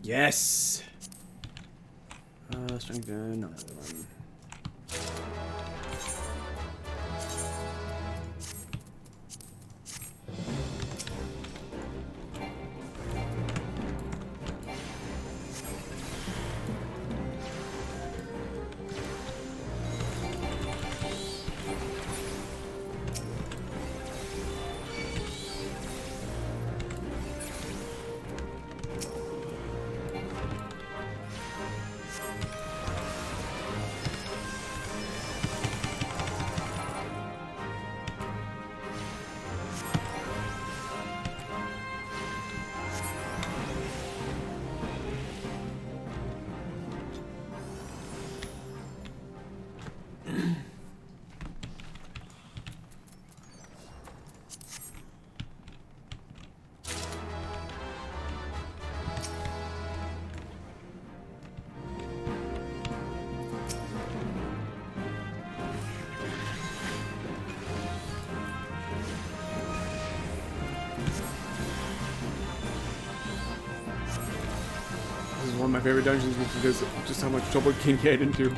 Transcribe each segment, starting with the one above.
Yes! Strength, another one. of my favorite dungeons because of just how much trouble it can get into.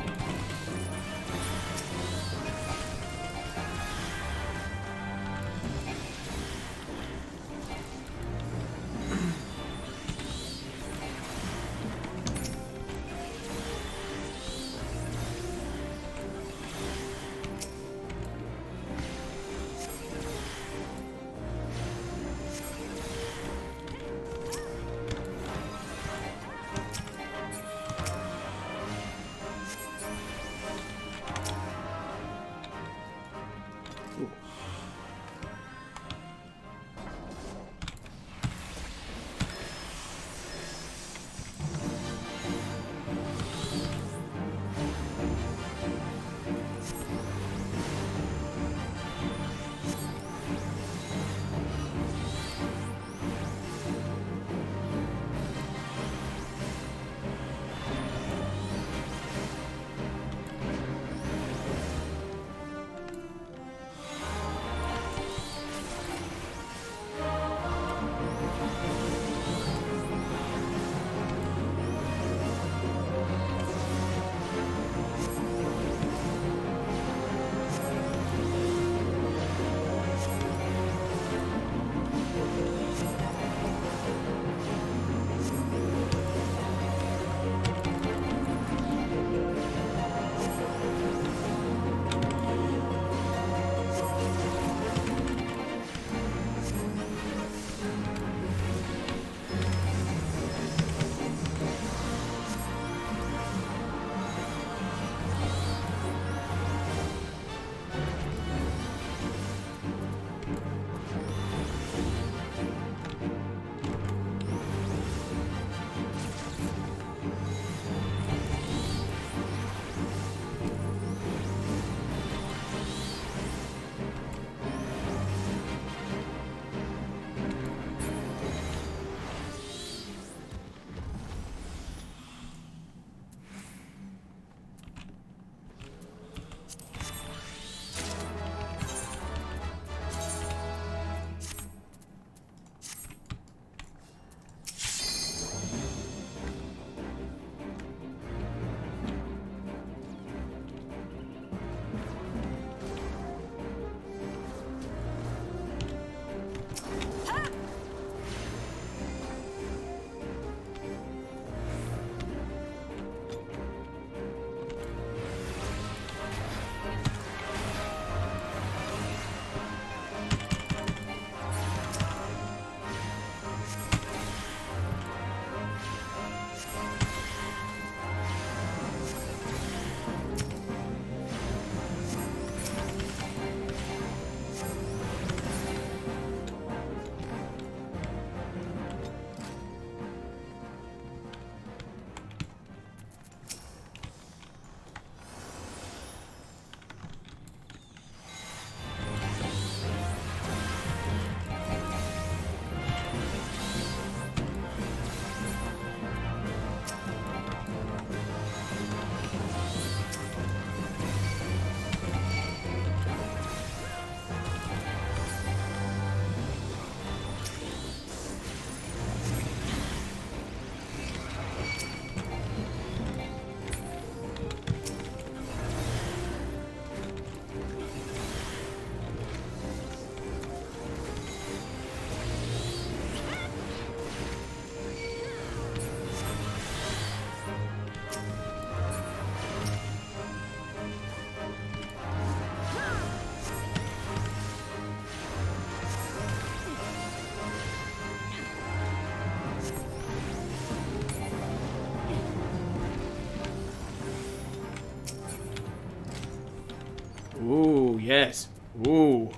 Ooh, yes. Ooh.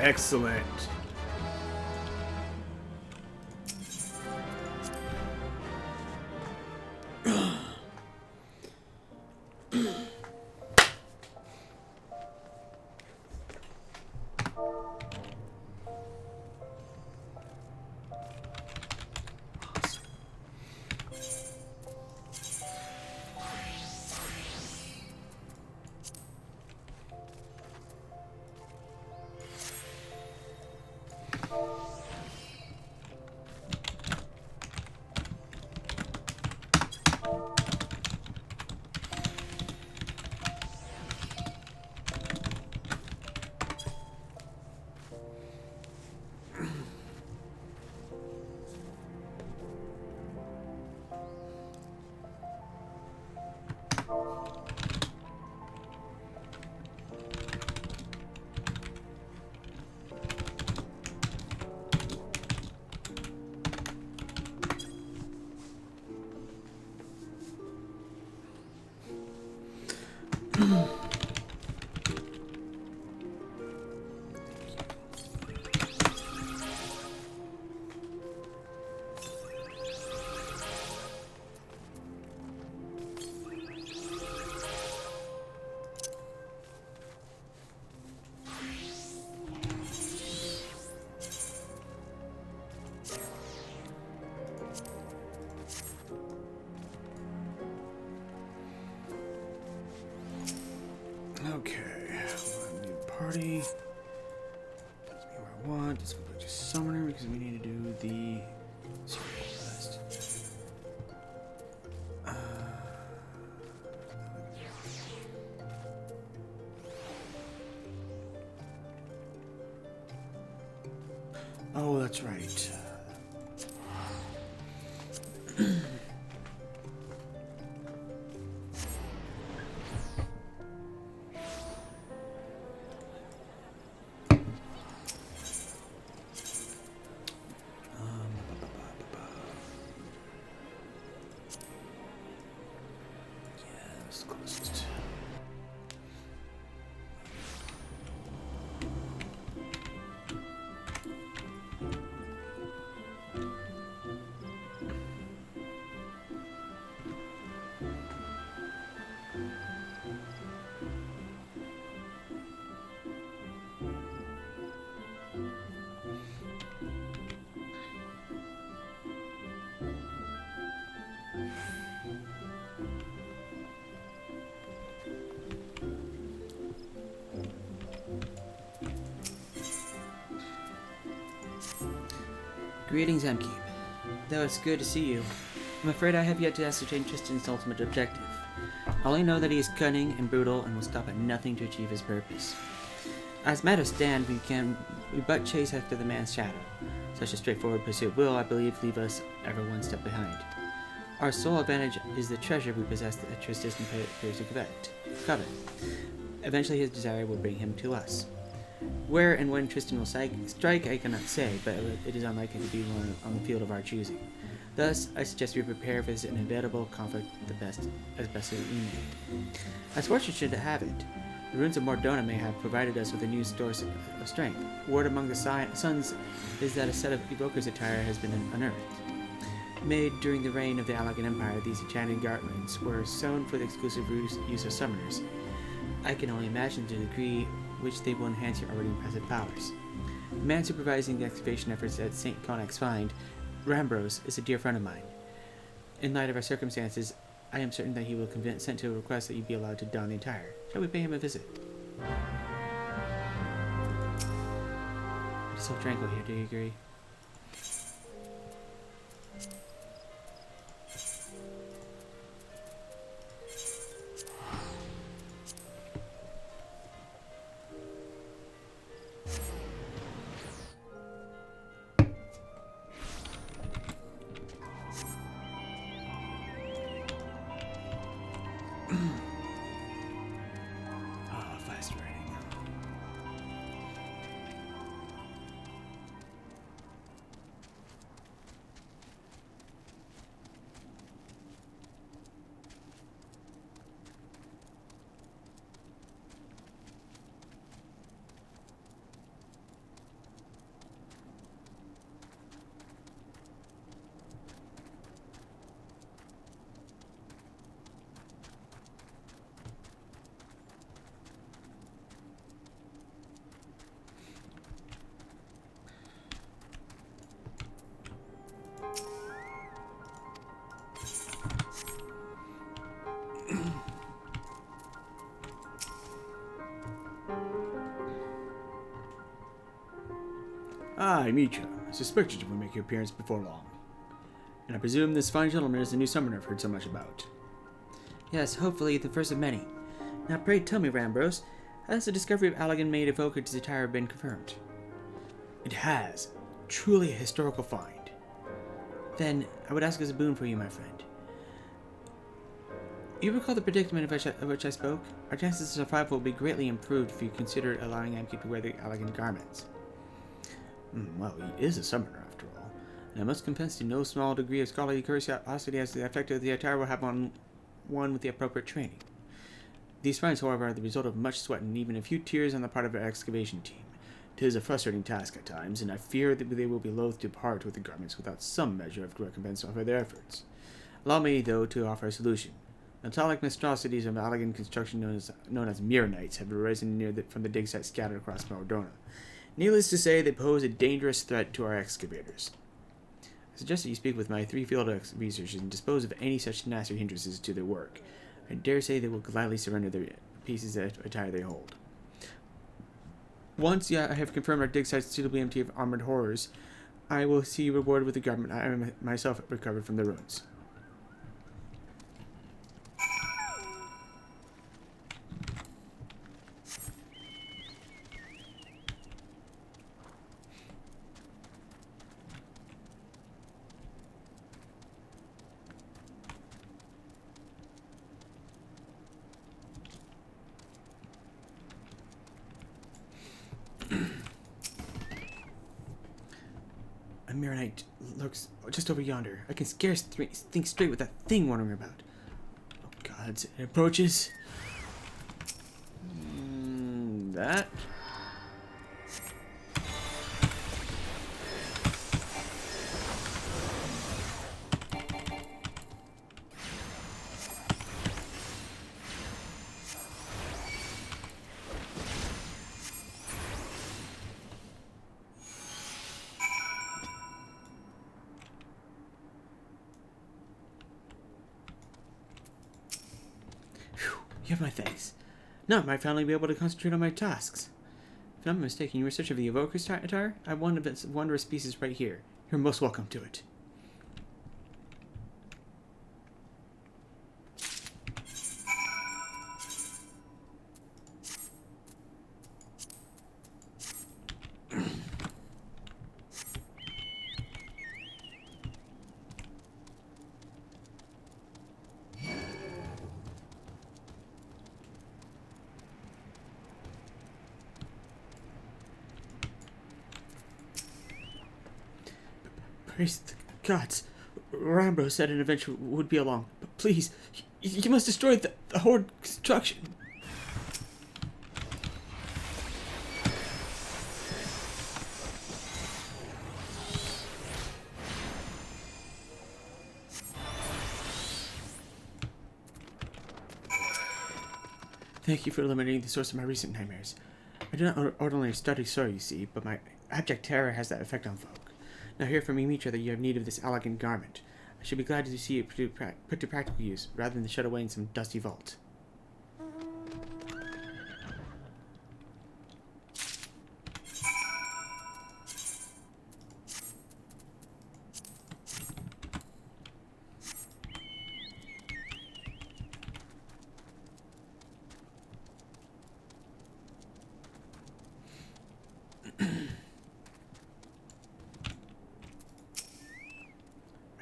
Excellent. Okay, new party. That's me where I want. Let's go back to Summoner because we need to do the serial quest. Oh, that's right. Closest. Greetings, Amkip. Though it's good to see you, I'm afraid I have yet to ascertain Tristan's ultimate objective. I only know that he is cunning and brutal and will stop at nothing to achieve his purpose. As matters stand, we but chase after the man's shadow. Such a straightforward pursuit will, I believe, leave us ever one step behind. Our sole advantage is the treasure we possess that Tristan appears to covet. Eventually his desire will bring him to us. Where and when Tristan will strike, I cannot say, but it is unlikely to be one on the field of our choosing. Thus, I suggest we prepare for this inevitable conflict as best as we may. As fortune should have it, the ruins of Mordona may have provided us with a new source of strength. Word among the sons is that a set of evoker's attire has been unearthed. Made during the reign of the Allagan Empire, these enchanted garments were sewn for the exclusive use of summoners. I can only imagine the degree which they will enhance your already impressive powers. The man supervising the excavation efforts at St. Conach's Find, Rambros, is a dear friend of mine. In light of our circumstances, I am certain that he will consent to a request that you be allowed to don the attire. Shall we pay him a visit? It's so tranquil here, do you agree? Fast writing. Ah, Mitra. I suspected you would make your appearance before long. And I presume this fine gentleman is the new summoner I've heard so much about. Yes, hopefully the first of many. Now pray tell me, Rambros, has the discovery of Allagan made evoker to Zatara been confirmed? It has. Truly a historical find. Then I would ask as a boon for you, my friend. You recall the predicament of which I spoke? Our chances of survival will be greatly improved if you consider allowing Amkip to wear the Allagan garments. Well, he is a summoner, after all, and I must confess to no small degree of scholarly curiosity as to the effect the attire will have on one with the appropriate training. These finds, however, are the result of much sweat and even a few tears on the part of our excavation team. 'Tis a frustrating task at times, and I fear that they will be loath to part with the garments without some measure of recompense for their efforts. Allow me, though, to offer a solution. Metallic monstrosities of Allagan construction known as Mirranites have arisen from the dig sites scattered across Mordona. Needless to say, they pose a dangerous threat to our excavators. I suggest that you speak with my 3 field researchers and dispose of any such nasty hindrances to their work. I dare say they will gladly surrender the pieces of attire they hold. Once I have confirmed our dig sites suitably empty of armored horrors, I will see you rewarded with the garment I myself recovered from the ruins. A Mirranite lurks just over yonder. I can scarce think straight with that thing wandering about. Oh gods, it approaches. That? You have my thanks. Now I might finally be able to concentrate on my tasks. If I'm not mistaken, you were searching for the evoker's attire? I have one of its wondrous pieces right here. You're most welcome to it. Praise the gods. Rambo said an adventure would be along. But please, you must destroy the horde construction. Thank you for eliminating the source of my recent nightmares. I do not ordinarily study sorrow, you see, but my abject terror has that effect on folk. Now hear from me, Mitra, that you have need of this Allagan garment. I should be glad to see it put to practical use, rather than shut away in some dusty vault.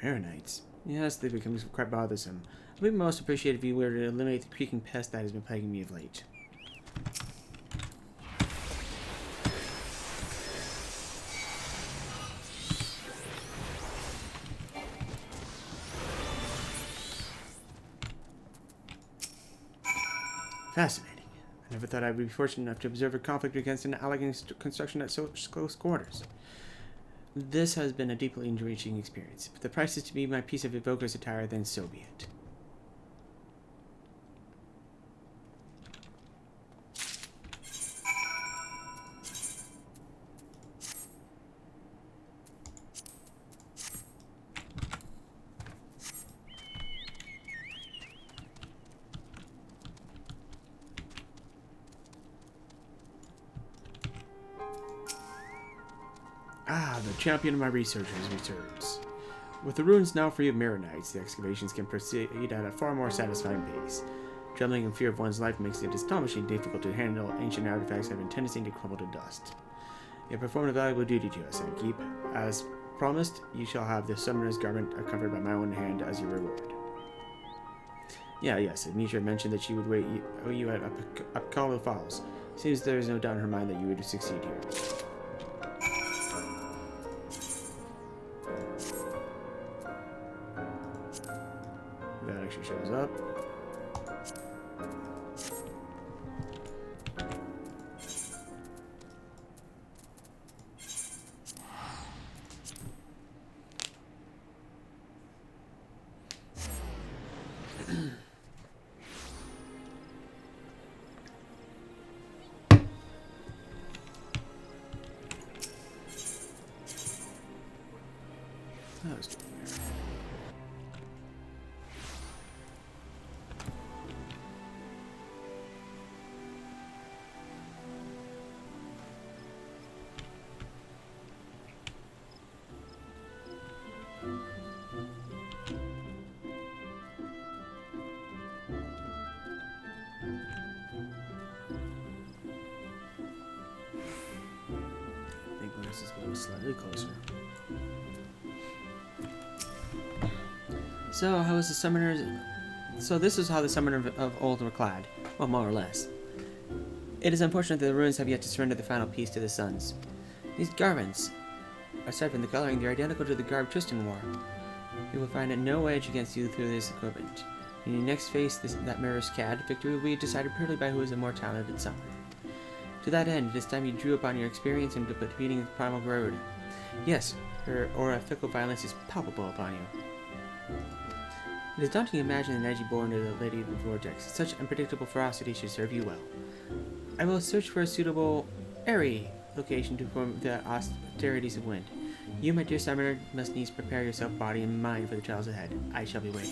Maronites. Yes, they become quite bothersome. I would be most appreciated if you were to eliminate the creaking pest that has been plaguing me of late. Fascinating. I never thought I'd be fortunate enough to observe a conflict against an Allagan construction at such close quarters. This has been a deeply enriching experience. If the price is to be my piece of evoker's attire, then so be it. The champion of my researchers returns. With the ruins now free of mirror knights, the excavations can proceed at a far more satisfying pace. Trembling in fear of one's life makes it astonishingly difficult to handle ancient artifacts that have a tendency to crumble to dust. You have performed a valuable duty to us, Amkip. As promised, you shall have the summoner's garment covered by my own hand as your reward. Yes, Amnesia mentioned that she would wait you at Apollo Falls. Seems there is no doubt in her mind that you would succeed here. That actually shows up. That was good. I think this is going slightly closer. So, how was the summoners? So this is how the summoner of old were clad. Well, more or less. It is unfortunate that the ruins have yet to surrender the final piece to the suns. These garments, aside from the coloring, they're identical to the garb Tristan wore. You will find no edge against you through this equipment. When you next face that mirror's CAD, victory will be decided purely by who is the more talented summoner. To that end, it is time you drew upon your experience in defeating the primal Garuda. Yes, her aura of fickle violence is palpable upon you. It is daunting to imagine an edgy born to the Lady of the Vortex. Such unpredictable ferocity should serve you well. I will search for a suitable, airy location to perform the austerities of wind. You, my dear summoner, must needs prepare yourself body and mind for the trials ahead. I shall be waiting.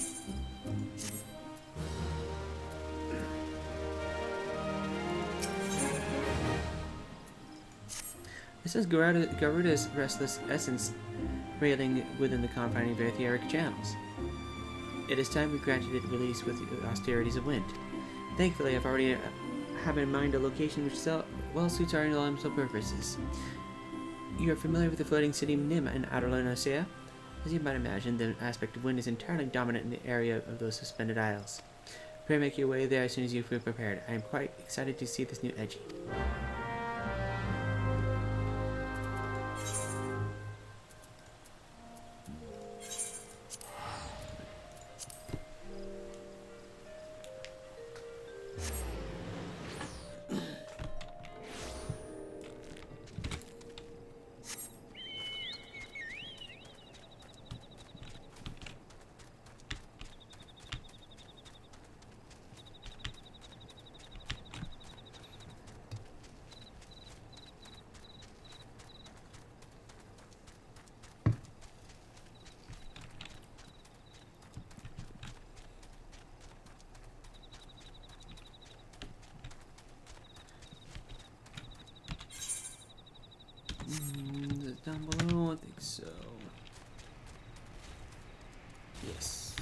It says Garuda's restless essence railing within the confines of etheric channels. It is time we granted it release with the austerities of wind. Thankfully, I've already have in mind a location which well suits our elemental purposes. You are familiar with the floating city of Nima in Outer Laodicea? As you might imagine, the aspect of wind is entirely dominant in the area of those suspended isles. Pray make your way there as soon as you feel prepared. I am quite excited to see this new Edgy. Down below, I think so. Yes.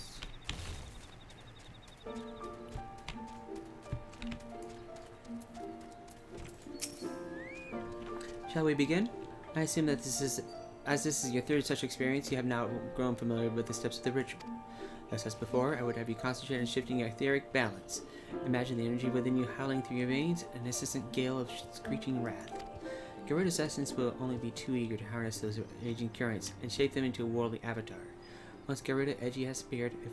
Shall we begin? I assume that this is your third such experience, you have now grown familiar with the steps of the ritual. As before, I would have you concentrate on shifting your etheric balance. Imagine the energy within you howling through your veins, an incessant gale of screeching wrath. Garuda's essence will only be too eager to harness those raging currents and shape them into a worldly avatar. Once Garuda Edgy has appeared, it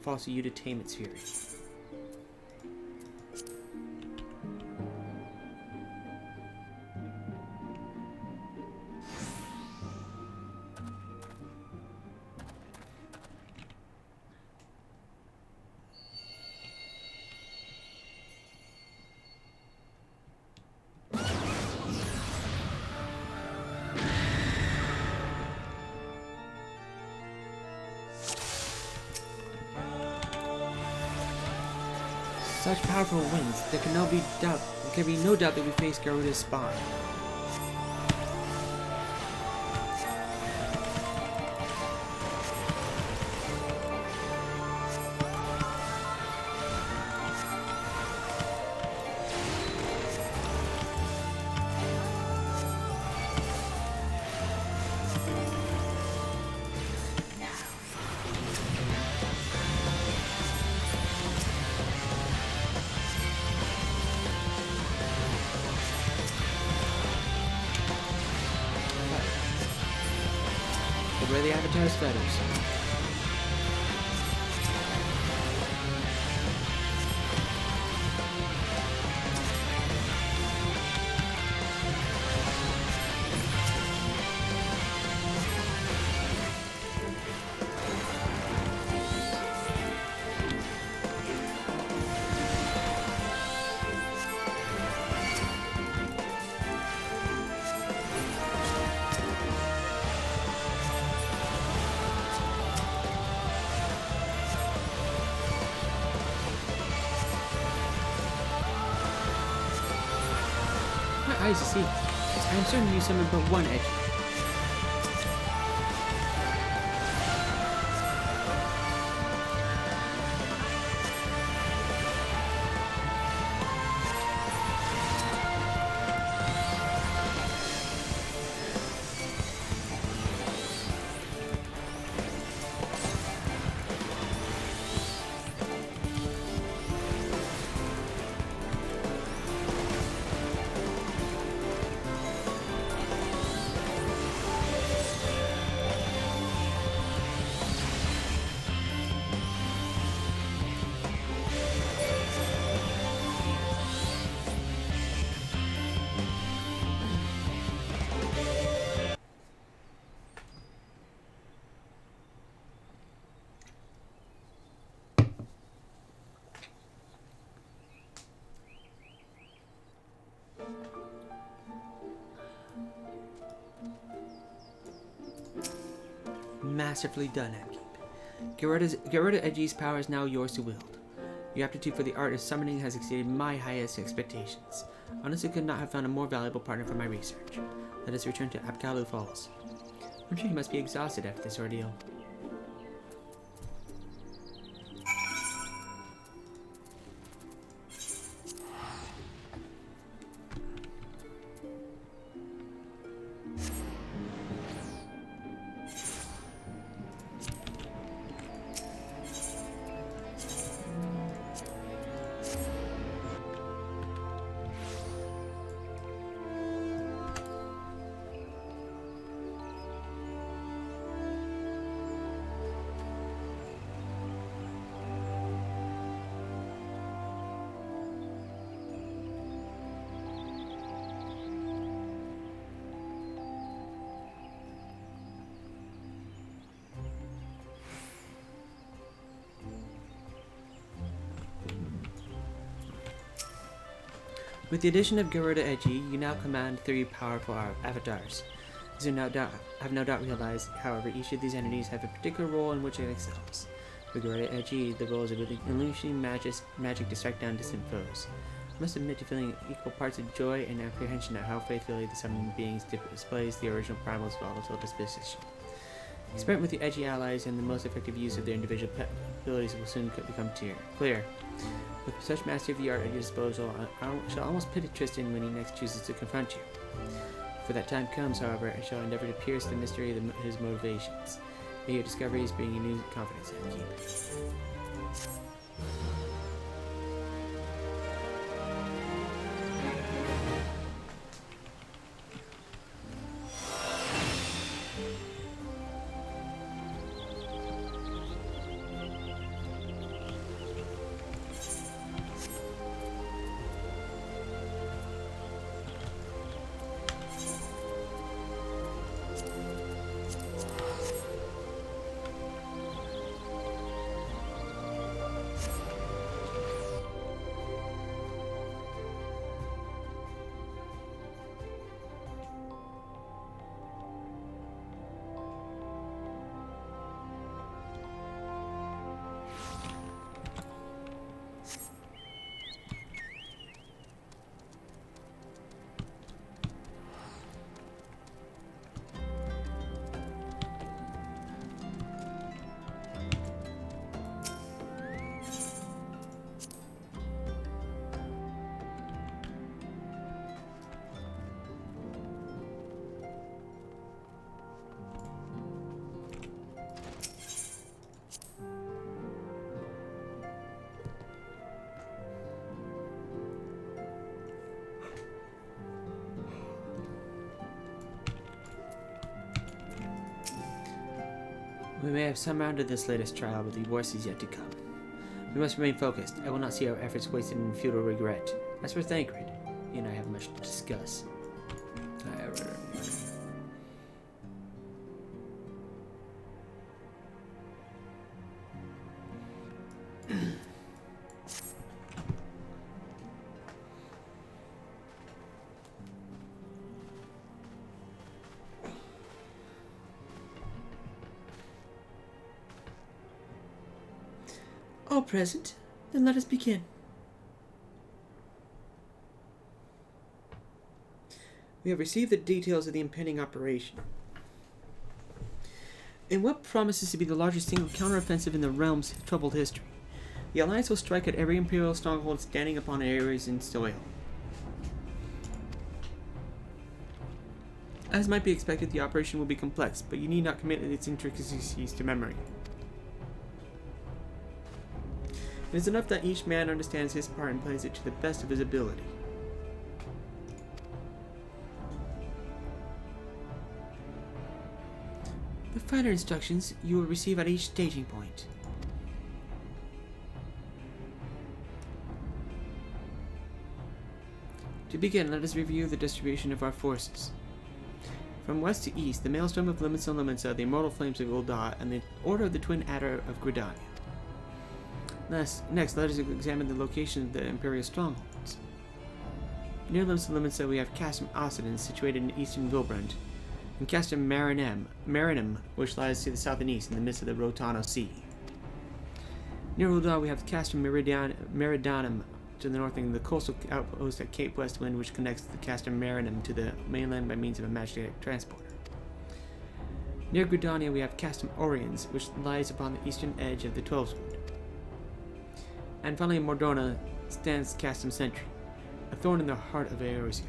falls to you to tame its fury. Such powerful winds, there can be no doubt that we face Garuda's spawn. the Avatar's feathers. My eyes see. I am certain you summoned but one edge. Masterfully done, Amkip. Get rid of Edgy's power is now yours to wield. Your aptitude for the art of summoning has exceeded my highest expectations. Honestly, could not have found a more valuable partner for my research. Let us return to Apkalu Falls. I'm sure you must be exhausted after this ordeal. With the addition of Garuda Edgy, you now command 3 powerful avatars. As you have no doubt realized, however, each of these entities have a particular role in which it excels. For Garuda Edgy, the role is unleashing magic to strike down distant foes. I must admit to feeling equal parts of joy and apprehension at how faithfully the summoned beings displays the original primal's volatile disposition. Experiment with the Edgy allies and the most effective use of their individual abilities will soon become clear. With such mastery of the art at your disposal, I shall almost pity Tristan when he next chooses to confront you. Before that time comes, however, I shall endeavor to pierce the mystery of his motivations. May your discoveries bring you new confidence, Amkip. We may have surmounted this latest trial, but the worst is yet to come. We must remain focused. I will not see our efforts wasted in futile regret. As for Thancred, he and I have much to discuss. All present, then let us begin. We have received the details of the impending operation. In what promises to be the largest single counteroffensive in the realm's troubled history, the Alliance will strike at every Imperial stronghold standing upon areas in soil. As might be expected, the operation will be complex, but you need not commit its intricacies to memory. It is enough that each man understands his part and plays it to the best of his ability. The finer instructions you will receive at each staging point. To begin, let us review the distribution of our forces. From west to east, the Maelstrom of Limits and Limitsa, the Immortal Flames of Ul'dah, and the Order of the Twin Adder of Gridania. Next, let us examine the location of the Imperial strongholds. Near Limits and Limitsa, we have Castum Occidens, situated in eastern Vilbrand, and Castum Marinum, which lies to the south and east in the midst of the Rotano Sea. Near Ul'dah, we have Castum Meridanum to the north and the coastal outpost at Cape Westwind, which connects the Castum Marinum to the mainland by means of a magic transporter. Near Gridania, we have Castum Oriens, which lies upon the eastern edge of the Twelveswood. And finally, in Mordona stands Castum Sentry, a thorn in the heart of Eorzea.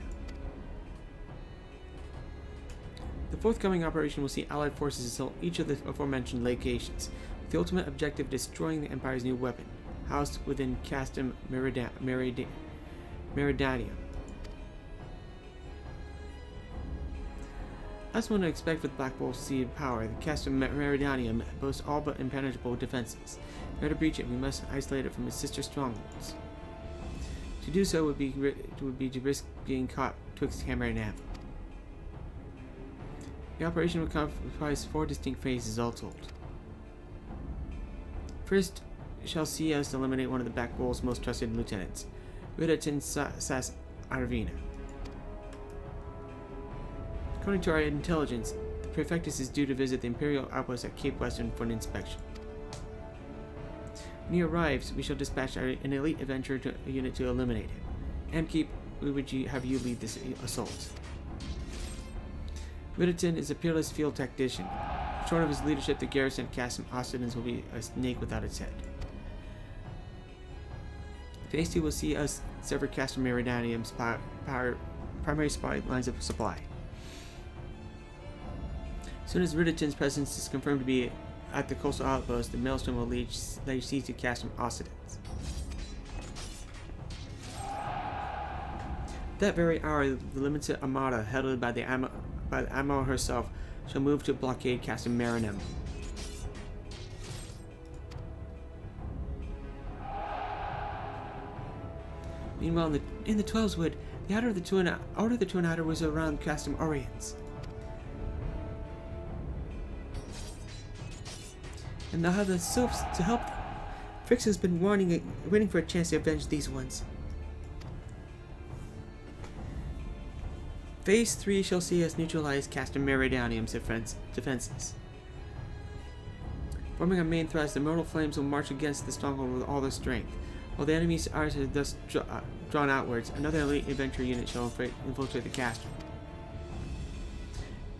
The forthcoming operation will see Allied forces assault each of the aforementioned locations, with the ultimate objective of destroying the Empire's new weapon, housed within Castum Meridanium. As one would expect with Black Bolt's seed power, the Castum Meridanium boasts all but impenetrable defenses. In order to breach it, we must isolate it from its sister strongholds. To do so would be to risk being caught twixt hammer and anvil. The operation will comprise 4 distinct phases, all told. First, shall see us eliminate one of the Black Bolt's most trusted lieutenants, Ridatin Sas Arvina. According to our intelligence, the Prefectus is due to visit the Imperial outpost at Cape Western for an inspection. When he arrives, we shall dispatch an elite adventurer unit to eliminate him. Amkip, we would have you lead this assault. Ridatin is a peerless field tactician. Short of his leadership, the garrison at Castum Occidens will be a snake without its head. Phase 2 will see us sever Castum Meridanium's primary lines of supply. As soon as Ridatin's presence is confirmed to be at the coastal outpost, the Maelstrom will lay siege to Castum Occidens. That very hour, the limited armada, headed by the Admiral herself, shall move to blockade Castum Marinum. Meanwhile, in the Twelveswood, the Order of the Twin Adder was around Castum Oriens. And they'll have the sylphs to help them. Frix has been waiting for a chance to avenge these ones. Phase 3 shall see us neutralize Castum Meridanium's defenses. Forming our main thrust, the Immortal Flames will march against the stronghold with all their strength. While the enemy's arms are thus drawn outwards, another elite adventure unit shall infiltrate the castle.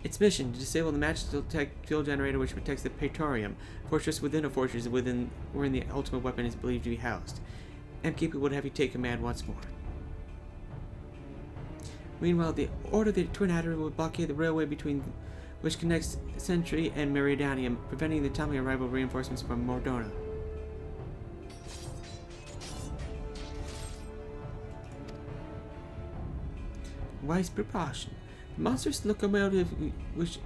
Its mission: to disable the magical fuel generator which protects the Praetorium, fortress within a fortress wherein the ultimate weapon is believed to be housed. Amkip would have you take command once more. Meanwhile, the Order of the Twin Adder will blockade the railway which connects Sentry and Meridanium, preventing the timely arrival of reinforcements from Mordona. Wise precaution. The monstrous locomotive which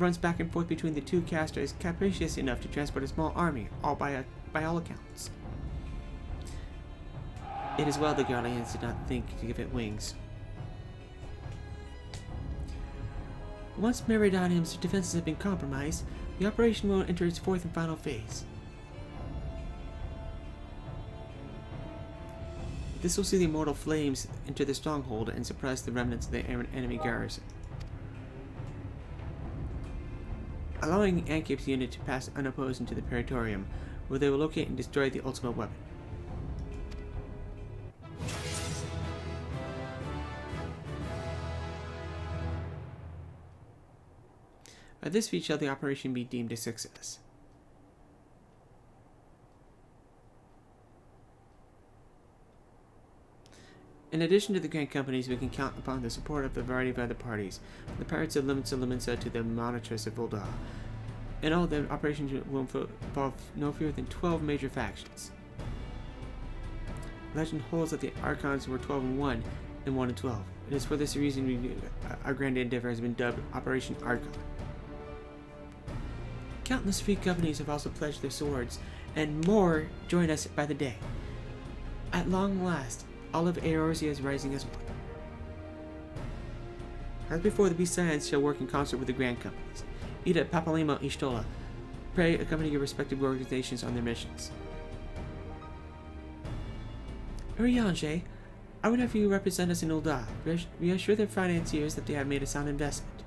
runs back and forth between the two casters is capricious enough to transport a small army, all by all accounts. It is well the Guardians did not think to give it wings. Once Meridanium's defenses have been compromised, the operation will enter its fourth and final phase. This will see the immortal flames enter the stronghold and suppress the remnants of the enemy garrison, allowing Amkip's unit to pass unopposed into the Praetorium, where they will locate and destroy the ultimate weapon. By this feat shall the operation be deemed a success. In addition to the Grand Companies, we can count upon the support of a variety of other parties, from the Pirates of Limensa to the Monitress of Ul'dah. In all, the operations will involve no fewer than 12 major factions. Legend holds that the Archons were 12 and 1 and 1 and 12. It is for this reason our grand endeavor has been dubbed Operation Archon. Countless free companies have also pledged their swords, and more join us by the day. At long last, all of Eorzea is rising as one. As before, the Beast Scions shall work in concert with the Grand Companies. Ida, Papalima, Ishtola, pray accompany your respective organizations on their missions. Urianger, I would have you represent us in Ul'dah. Reassure their financiers that they have made a sound investment.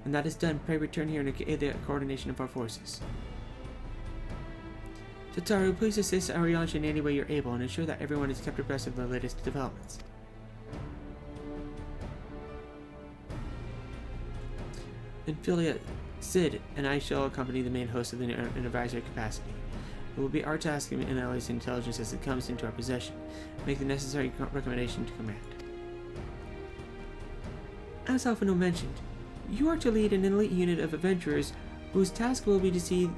When that is done, pray return here and aid the coordination of our forces. Tataru, please assist Ariange in any way you're able and ensure that everyone is kept abreast of the latest developments. Infilia, Sid, and I shall accompany the main host of in advisory capacity. It will be our task in analyzing intelligence as it comes into our possession, make the necessary recommendation to command. As Alphino mentioned, you are to lead an elite unit of adventurers whose task will be to see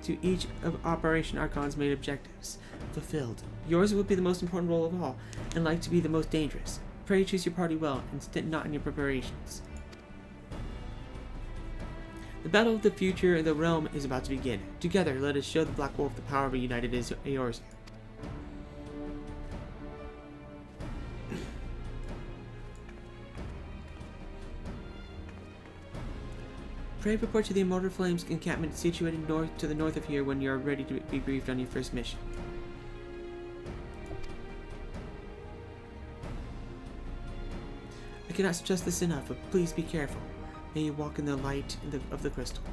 to each of Operation Archon's main objectives fulfilled. Yours will be the most important role of all, and like to be the most dangerous. Pray choose your party well, and stint not in your preparations. The battle of the future of the realm is about to begin. Together, let us show the Black Wolf the power of a united Eorzea. Pray report to the Immortal Flames encampment situated to the north of here when you are ready to be briefed on your first mission. I cannot stress this enough, but please be careful. May you walk in the light of the crystal.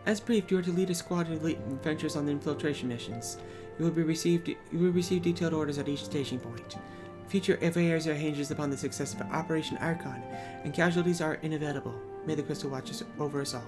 As briefed, you are to lead a squad of elite adventurers on the infiltration missions. You will receive detailed orders at each station point. Future Eorzea hinges upon the success of Operation Archon, and casualties are inevitable. May the crystal watch over us all.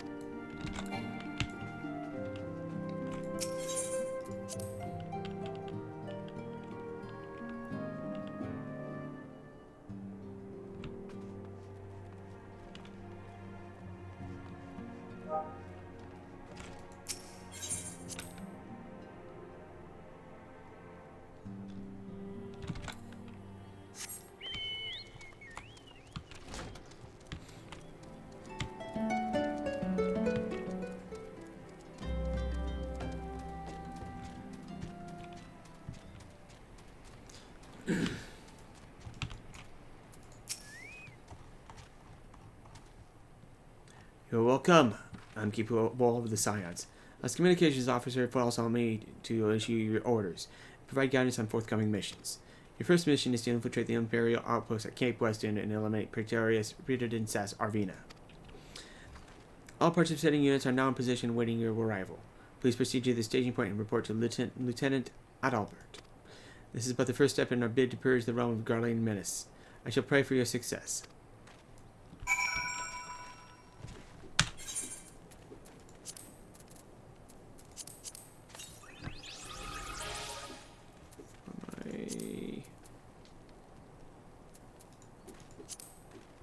You're welcome. Amkip Wol of the Scions. As communications officer, it falls on me to issue your orders and provide guidance on forthcoming missions. Your first mission is to infiltrate the Imperial outpost at Cape Westwind and eliminate Praetorius Rididensas Arvina. All participating units are now in position awaiting your arrival. Please proceed to the staging point and report to Lieutenant Adalbert. This is but the first step in our bid to purge the realm of Garlean menace. I shall pray for your success.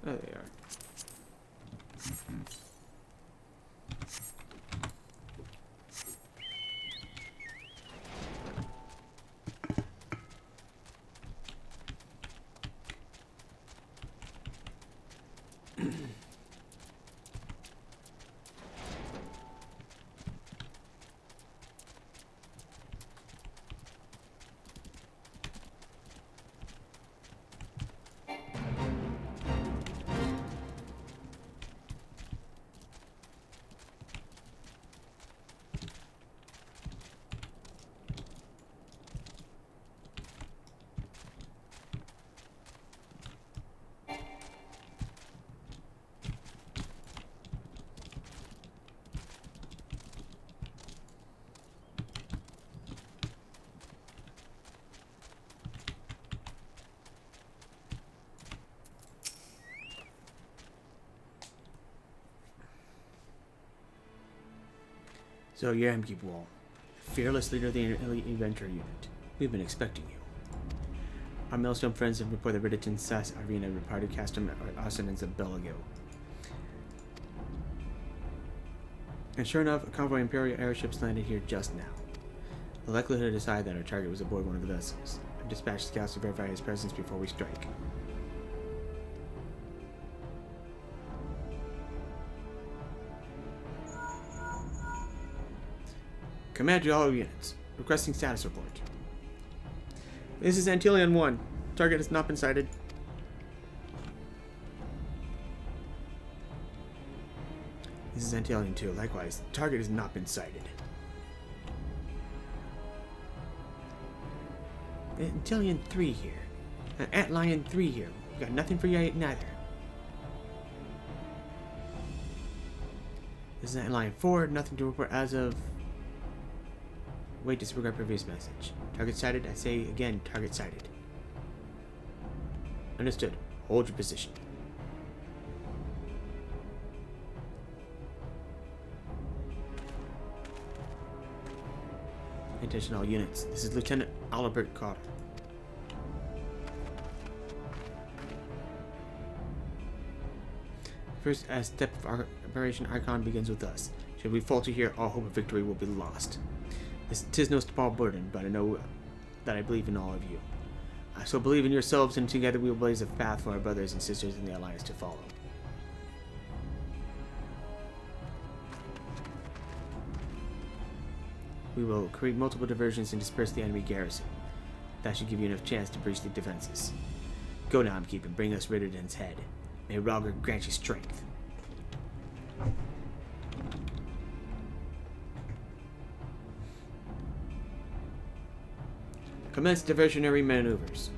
There they are. So you're Amkip Wol, fearless leader of the elite adventure unit. We've been expecting you. Our Millstone friends have reported that Ridditon Sass Arena departed Castum Austinans of Belagil. And sure enough, a convoy of Imperial airships landed here just now. The likelihood is high that our target was aboard one of the vessels. I've dispatched scouts to verify his presence before we strike. Command to all units. Requesting status report. This is Antelion 1. Target has not been sighted. This is Antelion 2. Likewise, target has not been sighted. Antelion 3 here. Antlion 3 here. We got nothing for you neither. This is Antlion 4. Nothing to report as of... Wait, disregard previous message. Target sighted. I say again, target sighted. Understood. Hold your position. Attention all units. This is Lieutenant Albert Carter. First step of our Operation Archon begins with us. Should we falter here, all hope of victory will be lost. Tis no small burden, but I know that I believe in all of you. I so believe in yourselves, and together we will blaze a path for our brothers and sisters in the Alliance to follow. We will create multiple diversions and disperse the enemy garrison. That should give you enough chance to breach the defenses. Go now, Amkip, and bring us Ridderden's head. May Rogger grant you strength. Commence diversionary maneuvers.